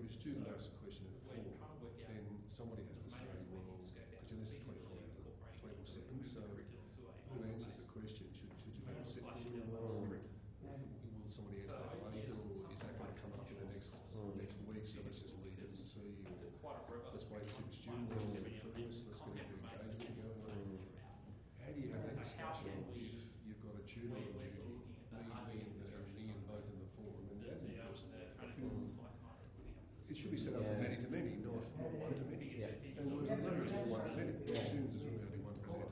a student asks a question in a forum, then somebody has to say, well, because this is 24/7, so who answers the question? Should you have a set forum, or will somebody answer that later, or is that going to come up in the next week? So let's just leave it and see. Or let's wait and see the student answer it first. Let's get a bit of engagement going on. How do you have that discussion if you've got a tutor on duty, me and Ian both in the forum, and the admin person? It should be set up from many to many, not one to many. Yeah. And we're just one to many. As soon as there's really only one presenter.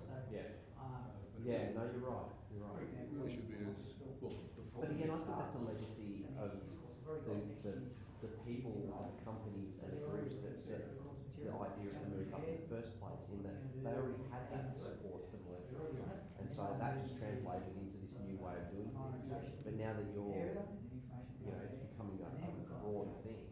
Yeah, no, you're right. You're right. It really should be as well. But again, I think that's a legacy of the people, the companies, and the groups that set the idea of the MOOC up in the first place. In that they already had that support for the learning, and so that just translated into this new way of doing things. But now that it's becoming a broader thing.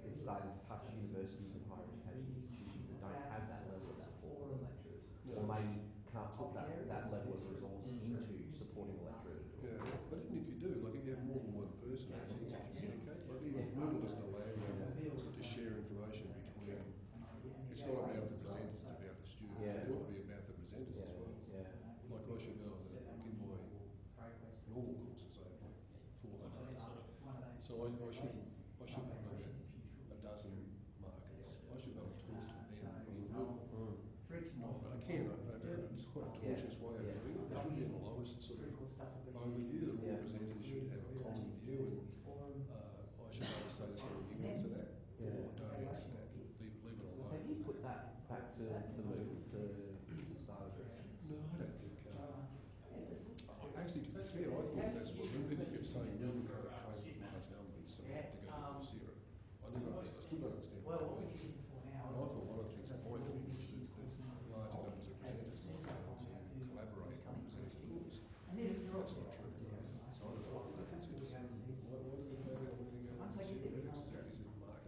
It's starting to touch universities and higher education institutions that don't have that level of support for the lecturers, or maybe can't put that level of resource into supporting the lecturers. Yeah, but even if you do, like if you have more than one person, it's easy to communicate. Like even Moodle doesn't allow you to share information between. It's not about the presenters, it's about the student. It ought to be about the presenters as well. Like I should know that in my normal courses I have like 400. So I should have about a dozen markers. I should be able to talk to them in Moodle. No, but I can. It's quite a tortuous way of doing it. There should be in the lowest sort of overview that all presenters should have a common view, and I should be able to say to someone, you answer that, or don't answer that. Leave it alone. Have you put that back to Moodle to start it? No, I don't think. Actually, to be fair, I thought that's what when people kept saying Moodle can't cope with large numbers, so they have to go to zero. I still don't understand why. And I thought one of the things that might be is that larger numbers of presenters might be able to collaborate on presenting the course. That's not true. So I don't know what the difference is. Why does it matter when we go to zero? Is it market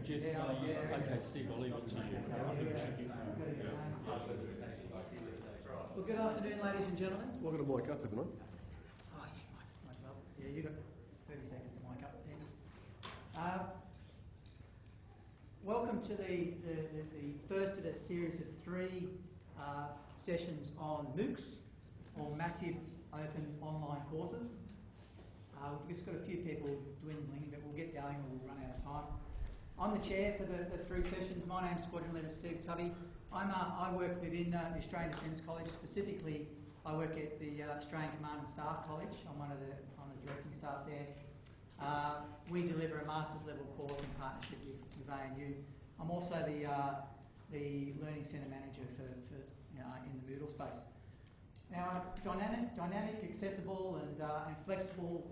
Just, okay, Steve, I'll leave it to you. Well, good afternoon, ladies and gentlemen. Well, I've got to mic up, haven't I? Oh, you might myself. Yeah, you got 30 seconds to mic up. Welcome to the first of a series of 3 sessions on MOOCs, or Massive Open Online Courses. We've just got a few people dwindling, but we'll get going or we'll run out of time. I'm the chair for the 3 sessions. My name's Squadron Leader Steve Tubby. I work within the Australian Defence College. Specifically, I work at the Australian Command and Staff College. I'm on the directing staff there. We deliver a master's level course in partnership with ANU. I'm also the Learning Centre Manager for in the Moodle space. Now, dynamic, accessible, and flexible,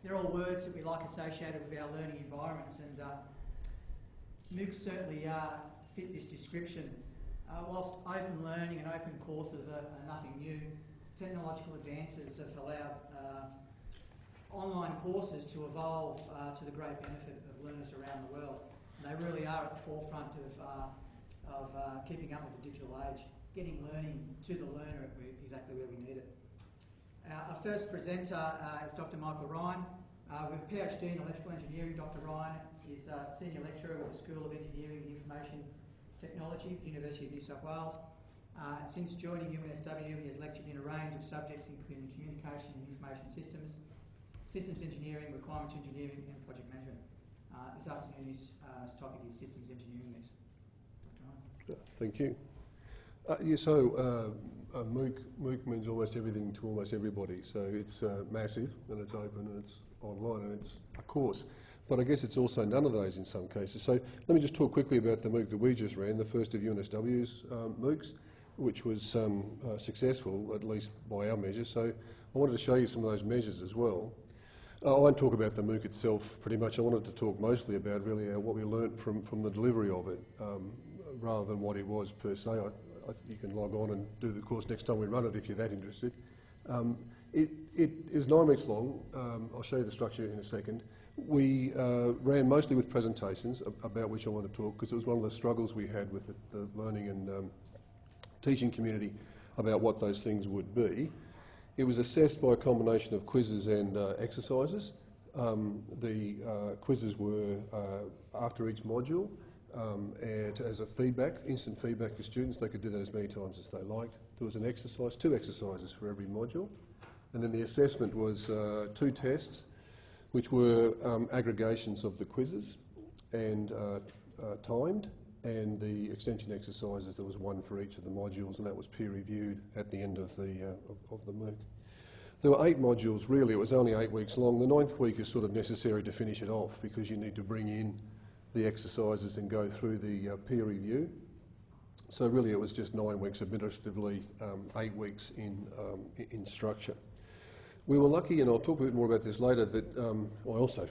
they're all words that we like associated with our learning environments, and MOOCs certainly fit this description. Whilst open learning and open courses are nothing new, technological advances have allowed online courses to evolve to the great benefit of learners around the world. And they really are at the forefront of keeping up with the digital age, getting learning to the learner exactly where we need it. Our first presenter is Dr. Michael Ryan. With a PhD in electrical engineering, Dr. Ryan is a senior lecturer with the School of Engineering and Information Technology at the University of New South Wales. Since joining UNSW, he has lectured in a range of subjects including communication and information systems, systems engineering, requirements engineering and project management. This afternoon's topic is systems engineering mix. Dr. Ryan. Thank you. So MOOC means almost everything to almost everybody. So it's massive and it's open and it's online and it's a course. But I guess it's also none of those in some cases. So let me just talk quickly about the MOOC that we just ran, the first of UNSW's MOOCs, which was successful, at least by our measures. So I wanted to show you some of those measures as well. I won't talk about the MOOC itself pretty much. I wanted to talk mostly about really what we learnt from the delivery of it, rather than what it was per se. You can log on and do the course next time we run it if you're that interested. It is 9 weeks long. I'll show you the structure in a second. We ran mostly with presentations, about which I want to talk, because it was one of the struggles we had with the learning and teaching community about what those things would be. It was assessed by a combination of quizzes and exercises. The quizzes were after each module, and as a feedback, instant feedback for students. They could do that as many times as they liked. There was an exercise, 2 exercises for every module. And then the assessment was 2 tests, which were aggregations of the quizzes and timed, and the extension exercises. There was 1 for each of the modules, and that was peer reviewed at the end of the MOOC. There were 8 modules really. It was only 8 weeks long. The 9th week is sort of necessary to finish it off because you need to bring in the exercises and go through the peer review. So really it was just 9 weeks administratively, 8 weeks in structure. We were lucky, and I'll talk a bit more about this later, that I also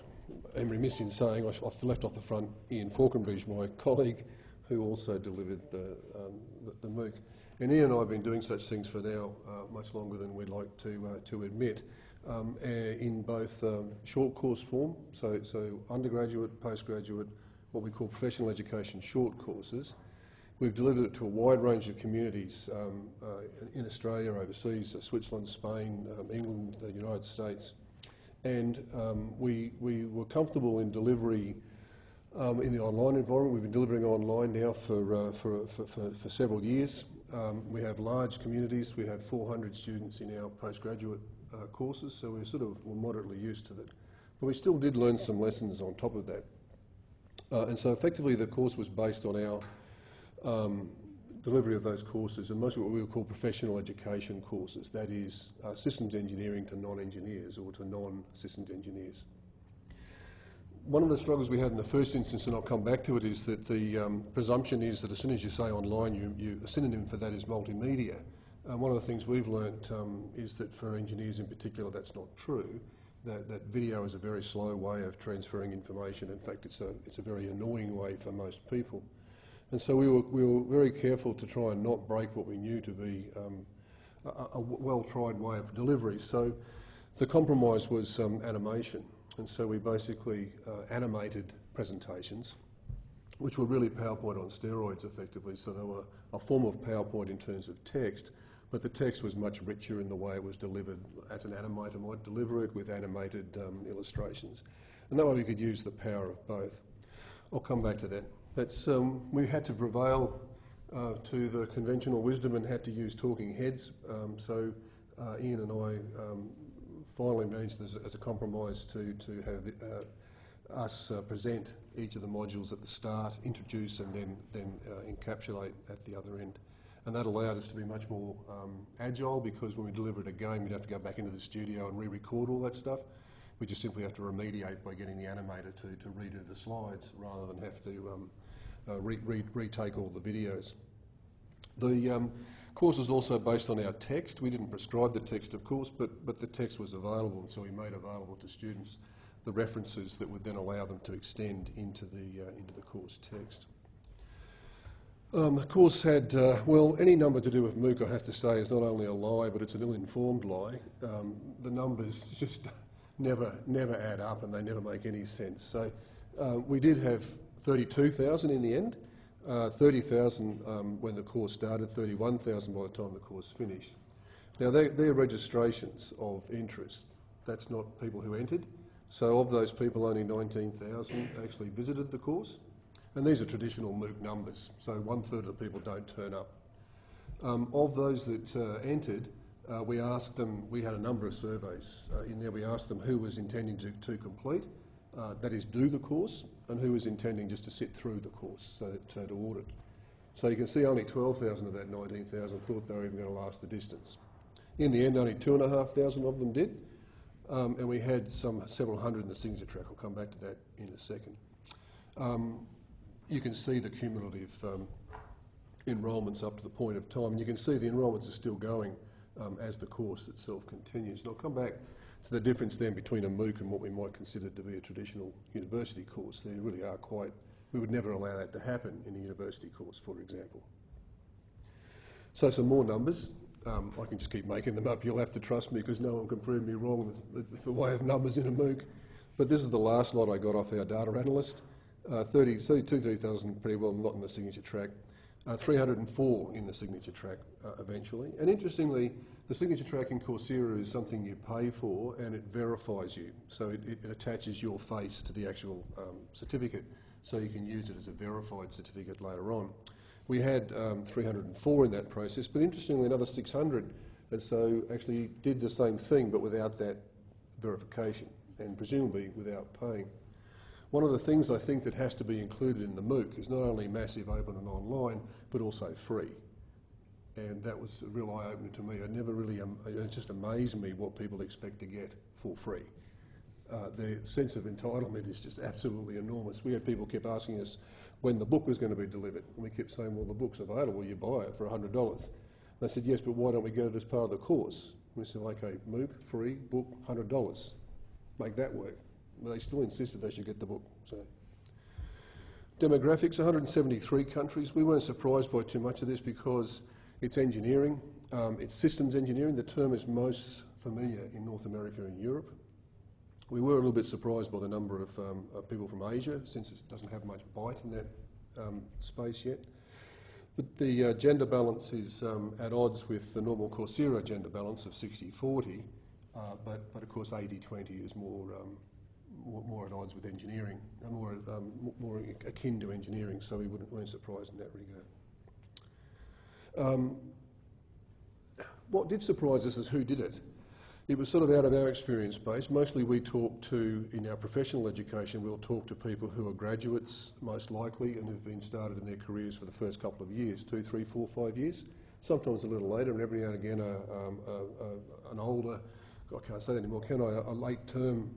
am remiss in saying I've left off the front Ian Falconbridge, my colleague, who also delivered the MOOC. And Ian and I have been doing such things for now much longer than we'd like to admit, in both short course form, so undergraduate, postgraduate, what we call professional education short courses. We've delivered it to a wide range of communities in Australia, overseas, Switzerland, Spain, England, the United States. And we were comfortable in delivery in the online environment. We've been delivering online now for several years. We have large communities. We have 400 students in our postgraduate courses, so we're moderately used to that. But we still did learn some lessons on top of that. And so effectively the course was based on our delivery of those courses, and mostly what we would call professional education courses, that is systems engineering to non-engineers or to non-systems engineers. One of the struggles we had in the first instance, and I'll come back to it, is that the presumption is that as soon as you say online, a synonym for that is multimedia. One of the things we've learnt is that for engineers in particular that's not true. That video is a very slow way of transferring information. In fact, it's a very annoying way for most people. And so we were very careful to try and not break what we knew to be a well-tried way of delivery. So the compromise was animation. And so we basically animated presentations which were really PowerPoint on steroids effectively. So they were a form of PowerPoint in terms of text, but the text was much richer in the way it was delivered as an animator might deliver it, with animated illustrations. And that way we could use the power of both. I'll come back to that. That's, we had to prevail to the conventional wisdom and had to use talking heads. So Ian and I finally managed as a compromise to have us present each of the modules at the start, introduce and then encapsulate at the other end. And that allowed us to be much more agile, because when we delivered a game, we'd have to go back into the studio and re-record all that stuff. We just simply have to remediate by getting the animator to redo the slides rather than have to retake all the videos. The course is also based on our text. We didn't prescribe the text, of course, but the text was available, and so we made available to students the references that would then allow them to extend into the course text. The course had, well, any number to do with MOOC, I have to say, is not only a lie, but it's an ill-informed lie. The numbers just never add up, and they never make any sense. So we did have 32,000 in the end, 30,000 when the course started, 31,000 by the time the course finished. Now they're registrations of interest. That's not people who entered. So of those people, only 19,000 actually visited the course. And these are traditional MOOC numbers, so 1/3 of the people don't turn up. Of those that entered, we asked them, we had a number of surveys in there, we asked them who was intending to complete, that is do the course, and who was intending just to sit through the course, so to audit. So you can see only 12,000 of that 19,000 thought they were even going to last the distance. In the end, only 2,500 of them did, and we had several hundred in the signature track. I'll come back to that in a second. You can see the cumulative enrolments up to the point of time. You can see the enrolments are still going as the course itself continues. And I'll come back to the difference then between a MOOC and what we might consider to be a traditional university course. They really are quite, we would never allow that to happen in a university course, for example. So some more numbers. I can just keep making them up. You'll have to trust me, because no one can prove me wrong. It's the way of numbers in a MOOC. But this is the last lot I got off our data analyst. 30,000 pretty well, not in the signature track. 304 in the signature track eventually. And interestingly, the signature track in Coursera is something you pay for, and it verifies you. So it attaches your face to the actual certificate, so you can use it as a verified certificate later on. We had 304 in that process, but interestingly another 600, and so actually did the same thing but without that verification, and presumably without paying. One of the things I think that has to be included in the MOOC is not only massive, open and online, but also free. And that was a real eye-opener to me. I never really, it just amazed me what people expect to get for free. The sense of entitlement is just absolutely enormous. We had people kept asking us when the book was going to be delivered. And we kept saying, well, the book's available, you buy it for $100. They said, yes, but why don't we get it as part of the course? We said, okay, MOOC, free, book, $100. Make that work. But they still insisted they should get the book. So, demographics, 173 countries. We weren't surprised by too much of this because it's engineering, it's systems engineering. The term is most familiar in North America and Europe. We were a little bit surprised by the number of people from Asia, since it doesn't have much bite in that space yet. The gender balance is at odds with the normal Coursera gender balance of 60-40, but of course 80-20 is more at odds with engineering, more akin to engineering, so we weren't surprised in that regard. What did surprise us is who did it. It was sort of out of our experience base. Mostly we talk to, in our professional education, we'll talk to people who are graduates, most likely, and who've been started in their careers for the first couple of years, 2, 3, 4, 5 years, sometimes a little later, and every now and again an older, I can't say that anymore, can I, a late-term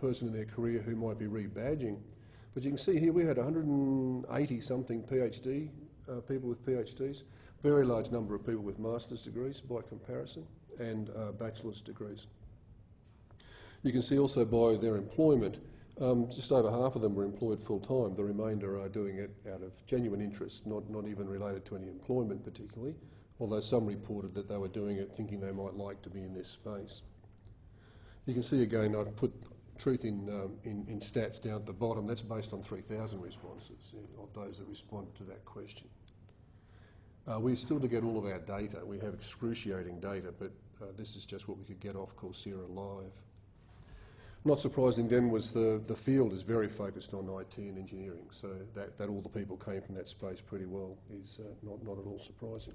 person in their career who might be rebadging. But you can see here we had 180-something PhD, people with PhDs, very large number of people with master's degrees by comparison, and bachelor's degrees. You can see also by their employment, just over half of them were employed full-time. The remainder are doing it out of genuine interest, not even related to any employment particularly, although some reported that they were doing it thinking they might like to be in this space. You can see again, I've put truth in stats down at the bottom, that's based on 3,000 responses of those that responded to that question. We're still to get all of our data. We have excruciating data, but this is just what we could get off Coursera Live. Not surprising then was the field is very focused on IT and engineering, so that all the people came from that space pretty well is not at all surprising.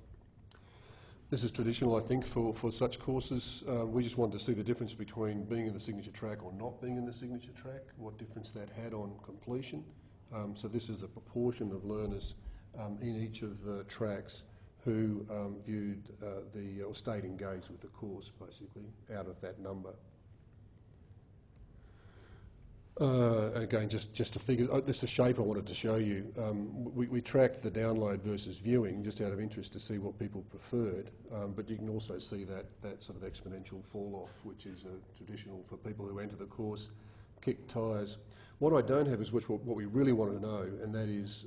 This is traditional, I think, for such courses. We just wanted to see the difference between being in the signature track or not being in the signature track, what difference that had on completion. So this is a proportion of learners in each of the tracks who viewed or stayed engaged with the course, basically, out of that number. Again, just a figure, just a shape I wanted to show you. We tracked the download versus viewing just out of interest to see what people preferred, but you can also see that sort of exponential fall off, which is traditional for people who enter the course, kick tyres. What I don't have is what we really want to know, and that is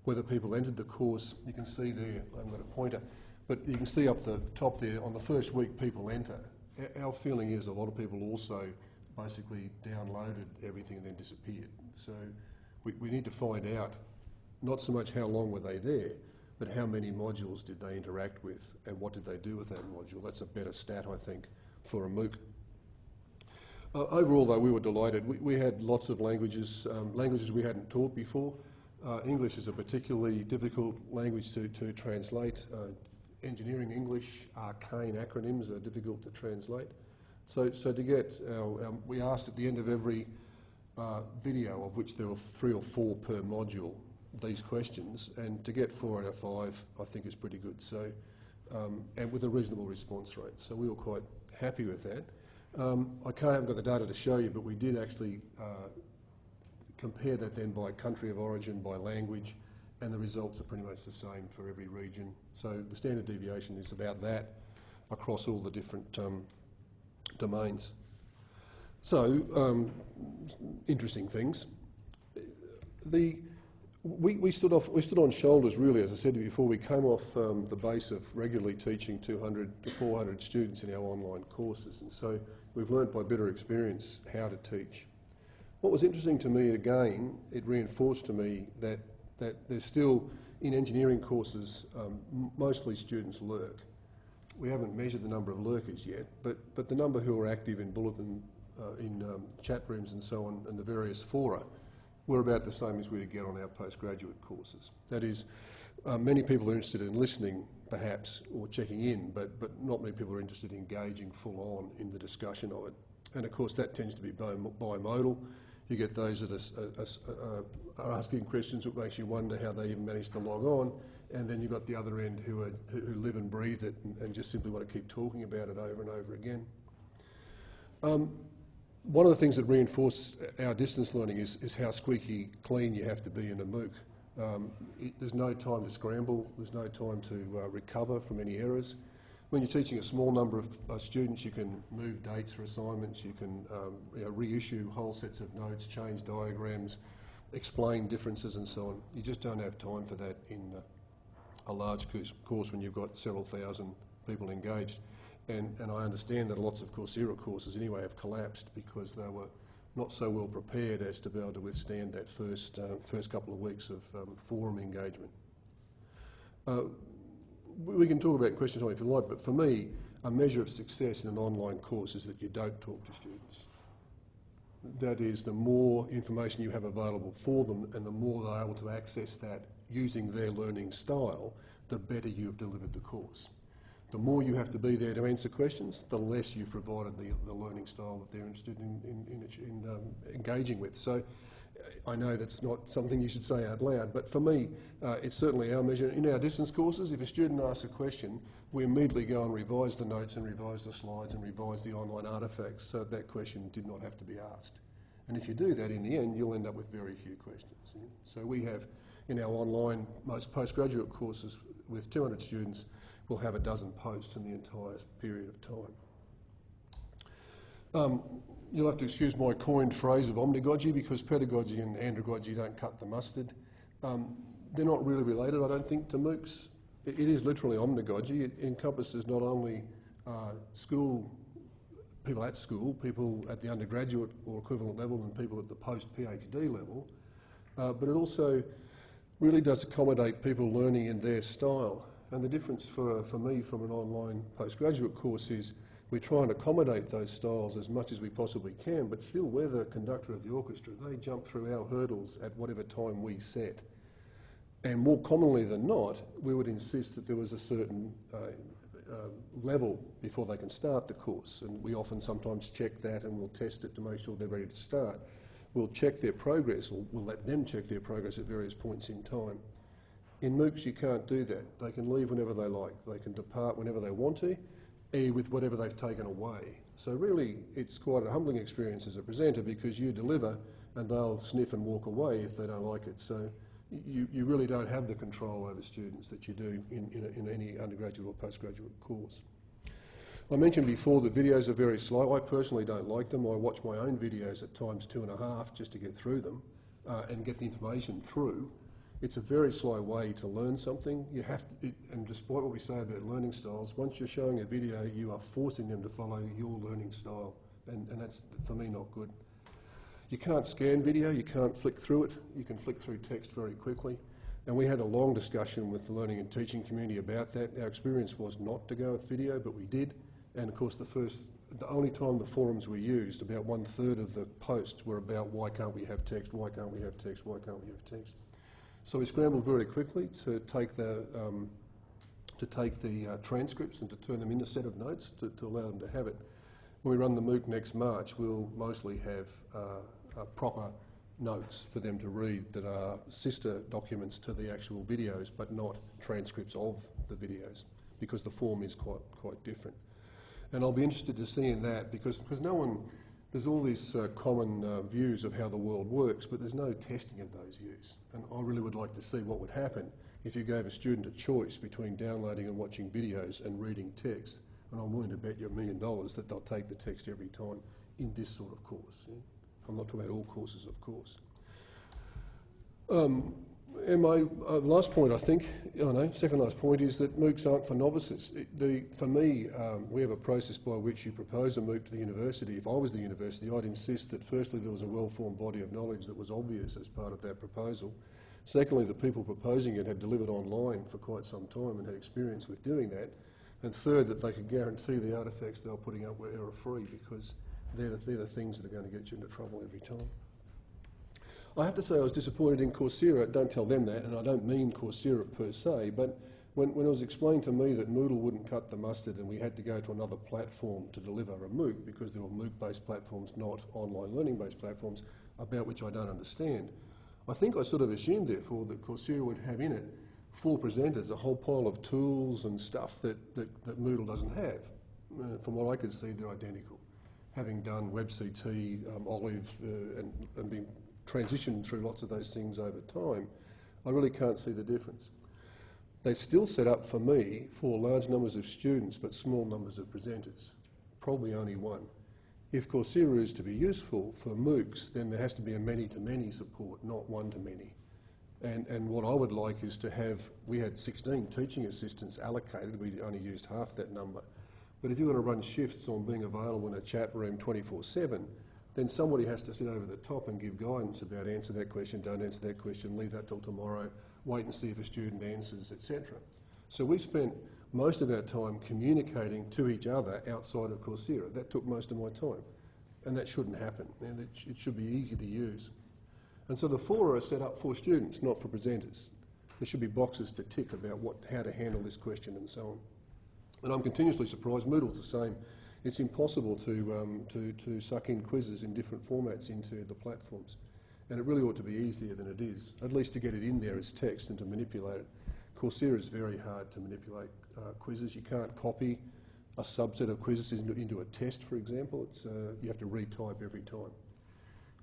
whether people entered the course. You can see there, I haven't got a pointer, but you can see up the top there, on the first week people enter. Our feeling is a lot of people also basically downloaded everything and then disappeared. So we need to find out not so much how long were they there, but how many modules did they interact with and what did they do with that module. That's a better stat, I think, for a MOOC. Overall, though, we were delighted. We had lots of languages, languages we hadn't taught before. English is a particularly difficult language to translate. Engineering English, arcane acronyms are difficult to translate. So to get we asked at the end of every video, of which there were 3 or 4 per module, these questions, and to get 4 out of 5, I think is pretty good. So, and with a reasonable response rate. So we were quite happy with that. I haven't got the data to show you, but we did actually compare that then by country of origin, by language, and the results are pretty much the same for every region. So the standard deviation is about that across all the different domains. So, interesting things. We stood on shoulders, really, as I said before. We came off the base of regularly teaching 200 to 400 students in our online courses, and so we've learnt by bitter experience how to teach. What was interesting to me, again, it reinforced to me that there's still, in engineering courses, mostly students lurk. We haven't measured the number of lurkers yet, but the number who are active in bulletin, chat rooms and so on, and the various fora, we're about the same as we would get on our postgraduate courses. That is, many people are interested in listening, perhaps, or checking in, but not many people are interested in engaging full on in the discussion of it. And of course, that tends to be bimodal. You get those that are asking questions that makes you wonder how they even manage to log on, and then you've got the other end who live and breathe it and just simply want to keep talking about it over and over again. One of the things that reinforces our distance learning is how squeaky clean you have to be in a MOOC. There's no time to scramble, there's no time to recover from any errors. When you're teaching a small number of students, you can move dates for assignments, you can reissue whole sets of notes, change diagrams, explain differences and so on. You just don't have time for that in a large course when you've got several thousand people engaged. And I understand that lots of Coursera courses anyway have collapsed because they were not so well prepared as to be able to withstand that first couple of weeks of forum engagement. We can talk about questions if you like, but for me, a measure of success in an online course is that you don't talk to students. That is, the more information you have available for them and the more they're able to access that using their learning style, the better you've delivered the course. The more you have to be there to answer questions, the less you've provided the learning style that they're interested in engaging with. So I know that's not something you should say out loud, but for me, it's certainly our measure. In our distance courses, if a student asks a question, we immediately go and revise the notes and revise the slides and revise the online artefacts so that question did not have to be asked. And if you do that, in the end, you'll end up with very few questions. So we have, in our online, most postgraduate courses with 200 students, we'll have a dozen posts in the entire period of time. You'll have to excuse my coined phrase of omnigogy because pedagogy and andragogy don't cut the mustard. They're not really related, I don't think, to MOOCs. It is literally omnigogy. It encompasses not only school people at school, people at the undergraduate or equivalent level, and people at the post-PhD level. But it also really does accommodate people learning in their style. And the difference for me from an online postgraduate course is we try and accommodate those styles as much as we possibly can, but still we're the conductor of the orchestra. They jump through our hurdles at whatever time we set. And more commonly than not, we would insist that there was a certain level before they can start the course. And we often sometimes check that and we'll test it to make sure they're ready to start. We'll check their progress, or we'll let them check their progress at various points in time. In MOOCs, you can't do that. They can leave whenever they like. They can depart whenever they want to, with whatever they've taken away. So really, it's quite a humbling experience as a presenter because you deliver and they'll sniff and walk away if they don't like it. So you really don't have the control over students that you do in any undergraduate or postgraduate course. I mentioned before that videos are very slow. I personally don't like them. I watch my own videos at times 2.5 just to get through them and get the information through. It's a very slow way to learn something. You have to, and despite what we say about learning styles, once you're showing a video, you are forcing them to follow your learning style, and that's, for me, not good. You can't scan video, you can't flick through it. You can flick through text very quickly. And we had a long discussion with the learning and teaching community about that. Our experience was not to go with video, but we did. And of course, the only time the forums were used, about 1/3 of the posts were about why can't we have text, why can't we have text, why can't we have text. So we scrambled very quickly to take the transcripts and to turn them into a set of notes to allow them to have it. When we run the MOOC next March, we'll mostly have proper notes for them to read that are sister documents to the actual videos, but not transcripts of the videos, because the form is quite different. And I'll be interested to see in that because no one, there's all these common views of how the world works, but there's no testing of those views. And I really would like to see what would happen if you gave a student a choice between downloading and watching videos and reading text. And I'm willing to bet you $1 million that they'll take the text every time in this sort of course. Yeah? I'm not talking about all courses, of course. And my last point, I think, second last point is that MOOCs aren't for novices. For me, we have a process by which you propose a MOOC to the university. If I was the university, I'd insist that firstly there was a well-formed body of knowledge that was obvious as part of that proposal. Secondly, the people proposing it had delivered online for quite some time and had experience with doing that. And third, that they could guarantee the artefacts they were putting up were error-free, because they're the things that are going to get you into trouble every time. I have to say I was disappointed in Coursera. Don't tell them that, and I don't mean Coursera per se, but when it was explained to me that Moodle wouldn't cut the mustard and we had to go to another platform to deliver a MOOC, because there were MOOC-based platforms, not online learning-based platforms, about which I don't understand, I think I sort of assumed, therefore, that Coursera would have in it, for presenters, a whole pile of tools and stuff that Moodle doesn't have. From what I could see, they're identical. Having done WebCT, Olive, and been transitioned through lots of those things over time, I really can't see the difference. They still set up for me for large numbers of students but small numbers of presenters, probably only one. If Coursera is to be useful for MOOCs, then there has to be a many-to-many support, not one-to-many. And what I would like is to have, we had 16 teaching assistants allocated, we only used half that number. But if you're going to run shifts on being available in a chat room 24/7, then somebody has to sit over the top and give guidance about answer that question, don't answer that question, leave that till tomorrow, wait and see if a student answers, etc. So we spent most of our time communicating to each other outside of Coursera. That took most of my time, and that shouldn't happen. And it should be easy to use. And so the fora are set up for students, not for presenters. There should be boxes to tick about how to handle this question and so on. And I'm continuously surprised, Moodle's the same. It's impossible to suck in quizzes in different formats into the platforms. And it really ought to be easier than it is, at least to get it in there as text and to manipulate it. Coursera is very hard to manipulate quizzes. You can't copy a subset of quizzes into a test, for example. You have to retype every time.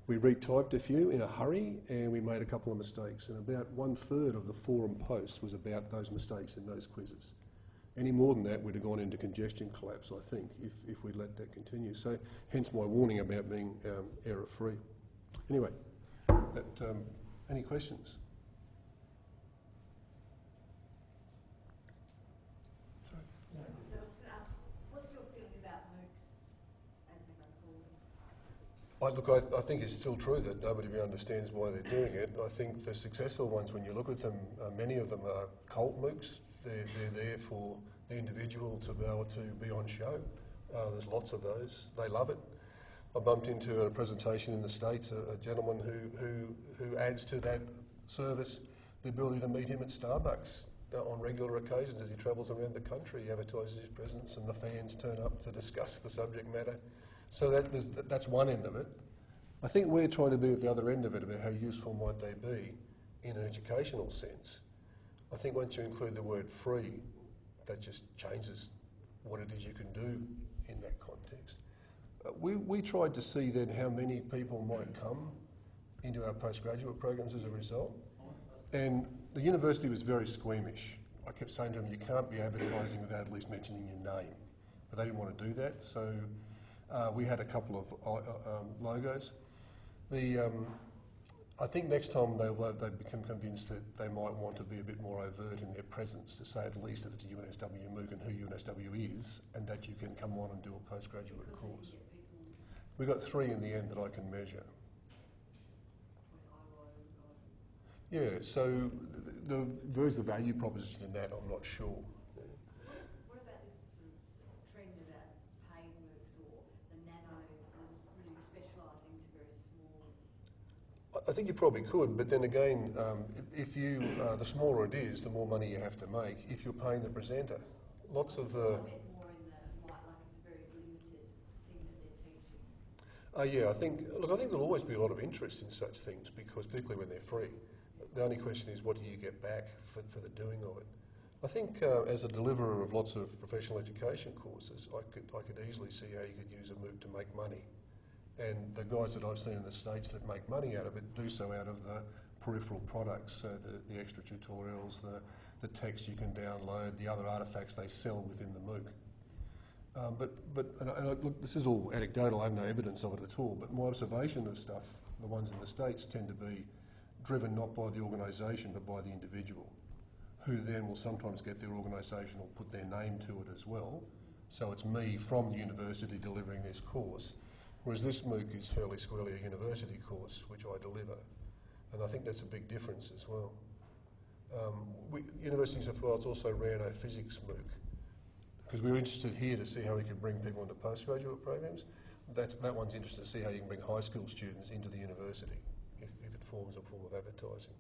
We retyped a few in a hurry and we made a couple of mistakes, and about 1/3 of the forum posts was about those mistakes in those quizzes. Any more than that, we'd have gone into congestion collapse, I think, if we'd let that continue. So, hence my warning about being error-free. Anyway, any questions? So I was going to ask, what's your feeling about MOOCs as I think it's still true that nobody really understands why they're doing it. I think the successful ones, when you look at them, many of them are cult MOOCs. They're there for the individual to be able to be on show. There's lots of those. They love it. I bumped into a presentation in the States, a gentleman who adds to that service the ability to meet him at Starbucks on regular occasions as he travels around the country. He advertises his presence and the fans turn up to discuss the subject matter. So that's one end of it. I think we're trying to be at the other end of it about how useful might they be in an educational sense. I think once you include the word free, that just changes what it is you can do in that context. We tried to see then how many people might come into our postgraduate programs as a result. And the university was very squeamish. I kept saying to them, you can't be advertising without at least mentioning your name. But they didn't want to do that, so we had a couple of logos. I think next time they become convinced that they might want to be a bit more overt in their presence, to say at least that it's a UNSW MOOC and who UNSW is, and that you can come on and do a postgraduate course. We got 3 in the end that I can measure. Yeah, so where's the value proposition in that? I'm not sure. What about this sort of trend about paid MOOCs or the nano, this really specialising to very small? I think you probably could, but then again, if you the smaller it is, the more money you have to make. If you're paying the presenter, lots of the. I meant more in the like it's a very limited thing that they're teaching. Yeah, I think there'll always be a lot of interest in such things because particularly when they're free. The only question is, what do you get back for the doing of it? I think as a deliverer of lots of professional education courses, I could easily see how you could use a MOOC to make money. And the guys that I've seen in the States that make money out of it do so out of the peripheral products, so the extra tutorials, the text you can download, the other artefacts they sell within the MOOC. Look, this is all anecdotal, I have no evidence of it at all, but my observation of stuff, the ones in the States tend to be driven not by the organisation but by the individual, who then will sometimes get their organisation or put their name to it as well. So it's me from the university delivering this course, whereas this MOOC is fairly squarely a university course which I deliver. And I think that's a big difference as well. University of New South Wales also ran a physics MOOC because we were interested here to see how we could bring people into postgraduate programs. That one's interested to see how you can bring high school students into the university if it forms a form of advertising.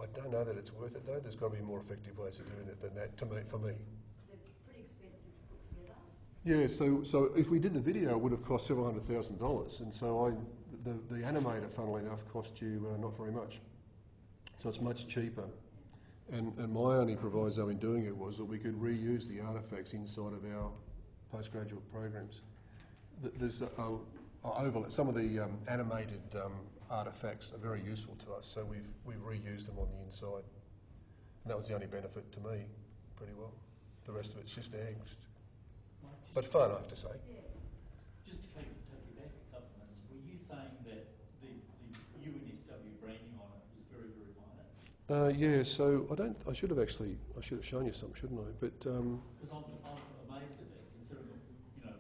I don't know that it's worth it though. There's got to be more effective ways of doing it than that for me. So they're pretty expensive to put together? Yeah, so if we did the video, it would have cost several $100,000, and so the animator, funnily enough, cost you not very much. So it's much cheaper. And my only proviso in doing it was that we could reuse the artefacts inside of our postgraduate programs. There's overlap. Some of the animated artefacts are very useful to us, so we've reused them on the inside. And that was the only benefit to me, pretty well. The rest of it's just angst. But fun, I have to say. Just to take you back a couple of minutes, were you saying that the UNSW branding on it was very, very minor? Yeah, so I should have shown you some, shouldn't I? But Because I'm amazed at that, considering, I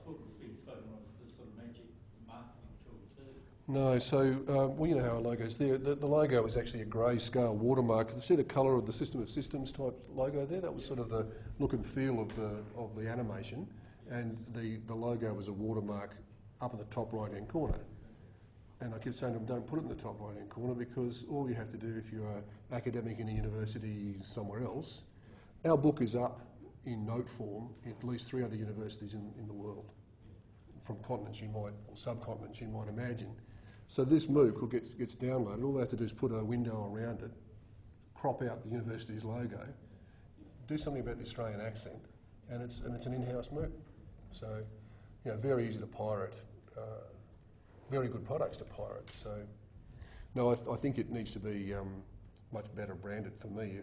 thought it was being spoken of as this sort of magic marketing tool too. no, so well, you know how our logo's there. The logo is actually a grey-scale watermark. See the colour of the System of Systems type logo there? That was sort of the look and feel of the animation, and the logo was a watermark up in the top right-hand corner. And I kept saying to them, don't put it in the top right-hand corner because all you have to do if you're an academic in a university somewhere else, our book is up in note form in at least 3 other universities in the world, from continents you might, or subcontinents you might imagine. So this MOOC gets downloaded. All they have to do is put a window around it, crop out the university's logo, do something about the Australian accent, and it's an in-house MOOC. So, very easy to pirate. Very good products to pirate. So, no, I think it needs to be much better branded for me.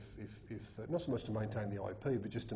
If not so much to maintain the IP, but just to